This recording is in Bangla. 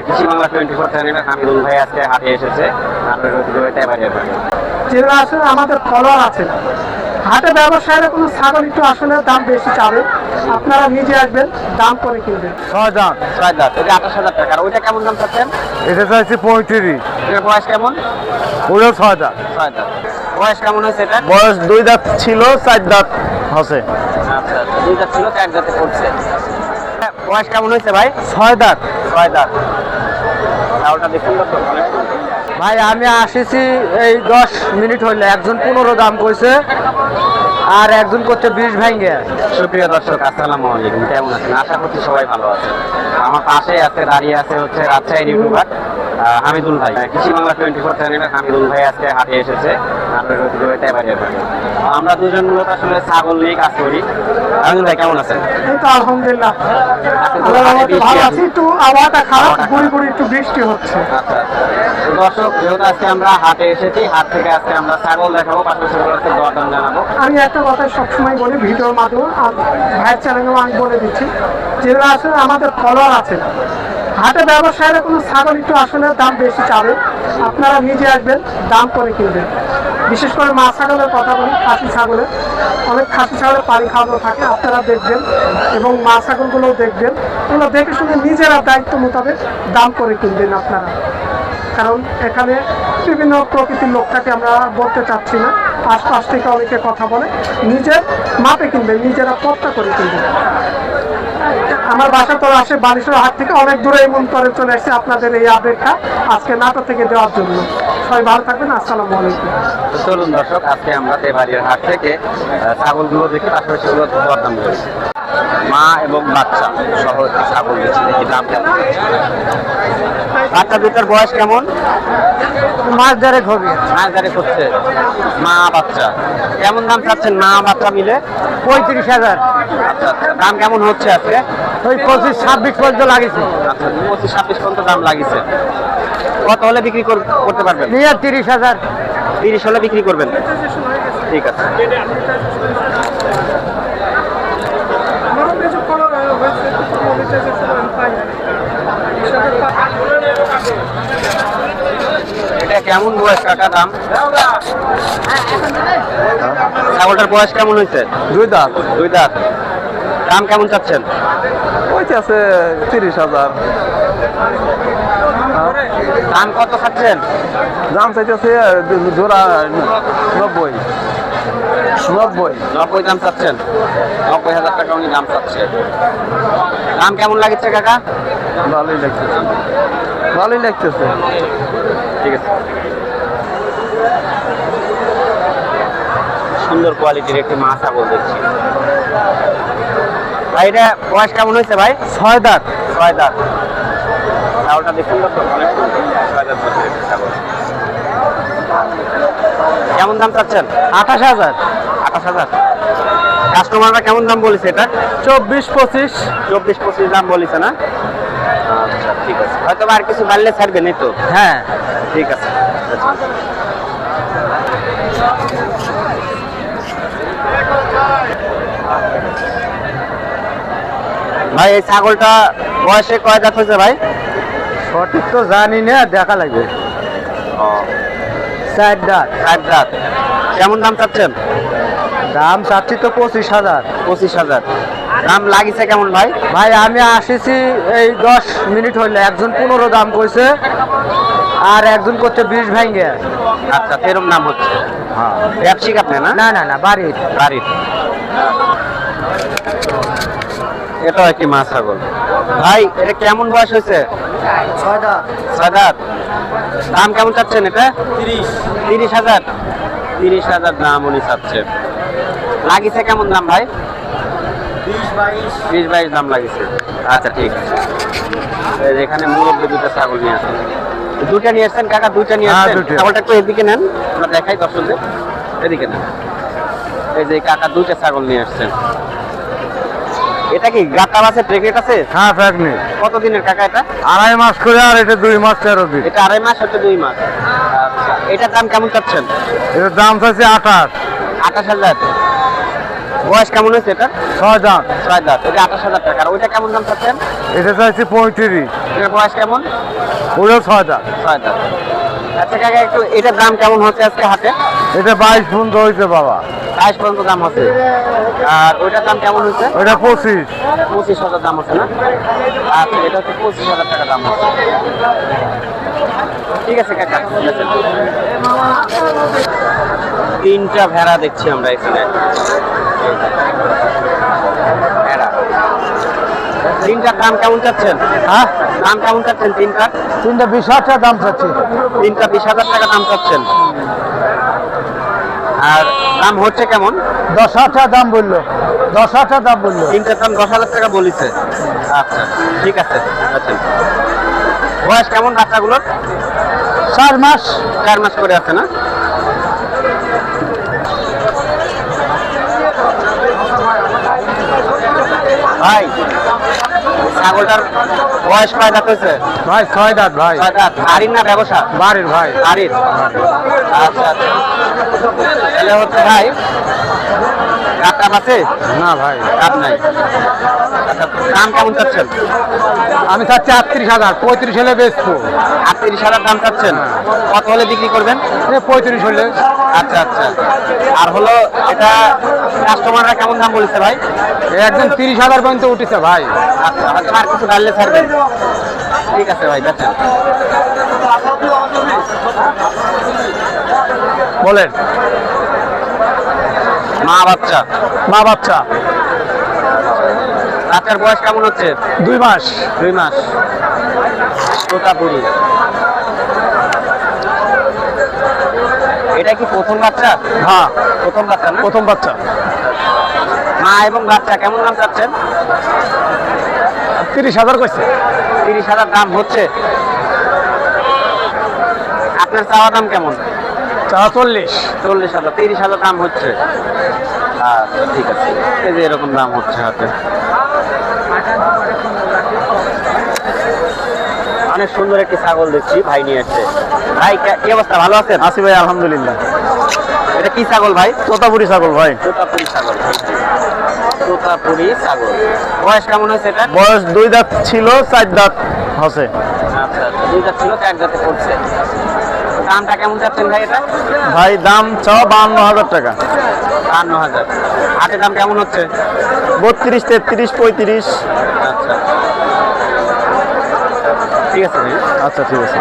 কৃষি বাংলা 24 চ্যানেলে হামিদুল ভাই আজকে হাটে এসেছে। যেগুলো আসলে আমাদের ফলোয়ার আছে, হাটে ব্যবসায়ীরা কোনো ছাগল একটু আসলে দাম বেশি চাবে, আপনারা নিজে আসবেন, দাম করে কিনবেন। 6 দাঁত 28,000 টাকা। ওইটা কেমন দাম চাচ্ছেন? এটা চাইছি 35। এটার বয়স কেমন? ওটা 6 দাঁত। 6 দাঁত। বয়স কেমন হয়েছে এটা? বয়স 2 দাঁত ছিল, 4 দাঁত আছে। আচ্ছা, 2 দাঁত ছিল, 4 দাঁতে পড়ছে। বয়স কেমন হয়েছে ভাই? 6 দাঁত। 6 দাঁত। ওটা দেখুন তো অনেক ভাই আমি আসেছি এই 10 মিনিট হইলে, একজন 15 দাম কইছে আর একজন করছে 20 ভাঙ্গে। সুপ্রিয় দর্শক, আসসালামু আলাইকুম। কেমন আছেন? আশা করছি সবাই ভালো আছেন। আমার পাশে আছে, দাঁড়িয়ে আছে হচ্ছে রাজশাহীর ইউটিউবার হামিদুল ভাই। কৃষি বাংলা 24 চ্যানেলে হামিদুল ভাই আজকে হাটে এসেছে। আমরা দুজন মূলত আসলে ছাগল নিয়ে কাজ করি। হামিদুল ভাই কেমন আছেন? এই তো আলহামদুলিল্লাহ ভালো আছি। একটু আবহাওয়াটা খারাপ, গুড়ি গুড়ি একটু বৃষ্টি হচ্ছে। আচ্ছা, তো দর্শক, যেহেতু আজকে আমরা হাটে এসেছি, হাট থেকে আজকে আমরা ছাগল দেখাবো, পাশাপাশি দরদাম জানাবো। আমি একটা কথা সবসময় বলি ভিডিওর মাধ্যমে, আর ভাইয়ের চ্যানেলেও আমি বলে দিচ্ছি, যেগুলো আসলে আমাদের ফলোয়ার আছে, হাটে ব্যবসায়ীরা কোনো ছাগল একটু আসলে দাম বেশি চাবে, আপনারা নিজে আসবেন, দাম করে কিনবেন। বিশেষ করে মা ছাগলের কথা বলি, খাসি ছাগলের, অনেক খাসি ছাগলের পানি খাওয়ানো থাকে, আপনারা দেখবেন এবং মা ছাগলগুলোও দেখবেন। ওগুলো দেখে শুনে নিজেরা দায়িত্ব মোতাবেক দাম করে কিনবেন আপনারা। কারণ এখানে বিভিন্ন প্রকৃতির লোক থাকে, আমরা বলতে চাচ্ছি না, আশপাশ থেকে অনেকে কথা বলে, নিজের মাপে কিনবেন, নিজেরা পত্তা করে কিনবেন। আমার বাসা তো আসে বালিশের হাট থেকে অনেক দূরে, এমন করে চলে এসেছে আপনাদের এই আপডেটটা আজকে নাটো থেকে দেওয়ার জন্য। সবাই ভালো থাকবেন, আসসালামু আলাইকুম। চলুন দর্শক, আজকে আমরা তেবাড়ির হাট থেকে ছাগলগুলো দেখি, পাশাপাশি সেগুলো দরদাম করি। মা এবং বাচ্চা সহ একটি ছাগল দিচ্ছি, দেখি দাম কেমন। বাচ্চা দুটার বয়স কেমন? মাছ ধরে হবে। মাছ ধরে করছে মা বাচ্চা। কেমন দাম চাচ্ছেন মা বাচ্চা মিলে? 35,000। আচ্ছা, দাম কেমন হচ্ছে আজকে? ওই 25-26 পর্যন্ত লাগিয়েছে। আচ্ছা, 25-26 পর্যন্ত দাম লাগিয়েছে। কত হলে বিক্রি করতে পারবেন? 30,000। 30 হলে বিক্রি করবেন? ঠিক আছে। এটা কেমন বয়স কাকা দাম? ছাগলটার বয়স কেমন হয়েছে? 2 দাঁত। 2 দাঁত। দাম কেমন চাচ্ছেন? ওইটা আছে 30,000। দাম কত খাচ্ছেন? দাম চাইতেছে জোড়া 90। 90 দাম চাচ্ছেন? 90,000 টাকা উনি দাম চাচ্ছে। দাম কেমন লাগছে কাকা? ভালোই লাগতেছে, ভালোই লাগতেছে। ঠিক আছে। সুন্দর কোয়ালিটির একটি মা ছাগল দেখছি ভাই। এটা বয়স কেমন হয়েছে ভাই? 6 দাঁত। 6 দাঁত। ছাগলটা দেখুন তো অনেক সুন্দর। 6 দাঁত বয়সের একটি ছাগল। কেমন দাম চাচ্ছেন? 28,000। 28,000। কাস্টমাররা কেমন দাম বলেছে এটা? 24-25। 24-25 দাম বলেছে না? আচ্ছা, ঠিক আছে। হয়তো আর কিছু বাড়লে ছাড়বেন, এই তো? হ্যাঁ, ঠিক আছে। ভাই এই ছাগলটা বয়সে কয় দাঁত হয়েছে ভাই? সঠিক তো জানি না, দেখা লাগবে। 4 দাঁত। 4 দাঁত। কেমন দাম চাচ্ছেন? দাম চাচ্ছি তো 25,000। 25,000। দাম লাগিছে কেমন ভাই? ভাই আমি আসেছি এই 10 মিনিট হইলে, একজন 15 দাম কইছে আর একজন করছে 20 ভাঙ্গে। আচ্ছা, এরকম দাম হচ্ছে। হ্যাঁ, ব্যবসায়িক আপনি না? না বাড়ির। এটাও একটি মা ছাগল। ভাই এটা কেমন বয়স হয়েছে? 6 দাঁত। 6 দাঁত। দাম কেমন চাচ্ছেন এটা? 30,000। 30,000 দাম উনি চাচ্ছেন। লাগিছে কেমন দাম ভাই? 20-22 দাম লাগিছে। আচ্ছা, ঠিক আছে। এখানে মুরব্বী দুটো ছাগল নিয়ে আসেন। দুইটা নিয়ে আসছেন কাকা? দুইটা নিয়ে আসছেন? ছাগলটা একটু এদিকে নেন, আমরা দেখাই দর্শকদের। এদিকে নেন। এই যে কাকা দুইটা ছাগল নিয়ে আসছেন। এটা কি গাটা আছে, প্রেগনেন্ট আছে? হ্যাঁ, প্রেগনেন্ট। কতদিনের কাকা এটা? 2.5 মাস করে, আর এটা 2 মাস 13 দিন। এটা 2.5 মাস, এটা 2 মাস। আচ্ছা, এটার দাম কেমন চাচ্ছেন? এটার দাম চাইছে 28। 28,000। বয়স কেমন হয়েছে এটা? 6 দাঁত। 6 দাঁত। এটা 28,000 টাকা। আর ওইটা কেমন দাম চাচ্ছেন? এটা চাইছি 35। এটার বয়স কেমন? ওটা 6 দাঁত। 6 দাঁত। আচ্ছা কাকা, একটু এটার দাম কেমন হচ্ছে আজকে হাটে? এটা 22 পর্যন্ত হয়েছে বাবা। 22 পর্যন্ত দাম হচ্ছে। আর ওইটার দাম কেমন হচ্ছে? ওটা 25। 25,000 দাম হচ্ছে না? আচ্ছা, এটা হচ্ছে 25,000 টাকা দাম হচ্ছে। ঠিক আছে কাকা। তিনটা ভেড়া দেখছি আমরা এখানে। ভেড়া তিনটার দাম কেমন চাচ্ছেন? হ্যাঁ, দাম কেমন চাচ্ছেন তিনটার? 20,000 টাকা দাম চাচ্ছি। তিনটা 20,000 টাকা দাম চাচ্ছেন। আর দাম হচ্ছে কেমন? 10,000 টাকা দাম বললো। 10,000 টাকা দাম বললো। তিনটার দাম 10,000 টাকা বলিছে। আচ্ছা ঠিক আছে। আচ্ছা, বয়স কেমন বাচ্চাগুলোর? 4 মাস। 4 মাস করে আছে না? ভাই, ছাগলটার বয়স কয় দাঁত হয়েছে? ভাই 6 দাঁত ভাই। 6 দাঁত। বাড়ির না ব্যবসা? বাড়ির ভাই। বাড়ির। আচ্ছা আচ্ছা, তাহলে হচ্ছে ভাই কাপ আছে? না ভাই, কাপ নাই। আচ্ছা, দাম কেমন চাচ্ছেন? আমি চাচ্ছি 38,000। 35 হলে বেচবো। 38,000 দাম চাচ্ছেন। কত হলে বিক্রি করবেন? 35 হলে। আচ্ছা আচ্ছা। আর হলো এটা কাস্টমাররা কেমন দাম বলেছে ভাই? একজন 30,000 পর্যন্ত উঠেছে ভাই। আচ্ছা, হয়তো আর কিছু ডাললে ছাড়বেন। ঠিক আছে ভাই, বেচেন। বলেন। মা বাচ্চা। মা বাচ্চা। বাচ্চার বয়স কেমন হচ্ছে? 2 মাস। 2 মাস। তোতাপুরি। এটা কি প্রথম বাচ্চা? হ্যাঁ, প্রথম বাচ্চা না? প্রথম বাচ্চা। মা এবং বাচ্চা কেমন দাম চাচ্ছেন? 30,000 কইছে। 30,000 দাম হচ্ছে। আপনার চাওয়া দাম কেমন? 40। 40,000। 30,000 দাম হচ্ছে। আচ্ছা ঠিক আছে, এই যে এরকম দাম হচ্ছে হাতে। অনেক সুন্দর একটি ছাগল দেখছি, ভাই নিয়ে আসছে। ভাই কি অবস্থা, ভালো আছেন? আছি ভাই, আলহামদুলিল্লাহ। এটা কি ছাগল ভাই? তোতাপুরি ছাগল ভাই। তোতাপুরি ছাগল। তোতাপুরি ছাগল। বয়স কেমন হয়েছে এটা? বয়স 2 দাঁত ছিল, 4 দাঁত হচ্ছে। আচ্ছা আচ্ছা, 2 দাঁত ছিল, 4 দাঁতে পড়ছে। দামটা কেমন চাচ্ছেন ভাই এটা? ভাই দাম চাওয়া 52,000 টাকা। 52,000। হাটের দাম কেমন হচ্ছে? 32, 33, 35। আচ্ছা ঠিক আছে ভাই। আচ্ছা ঠিক আছে।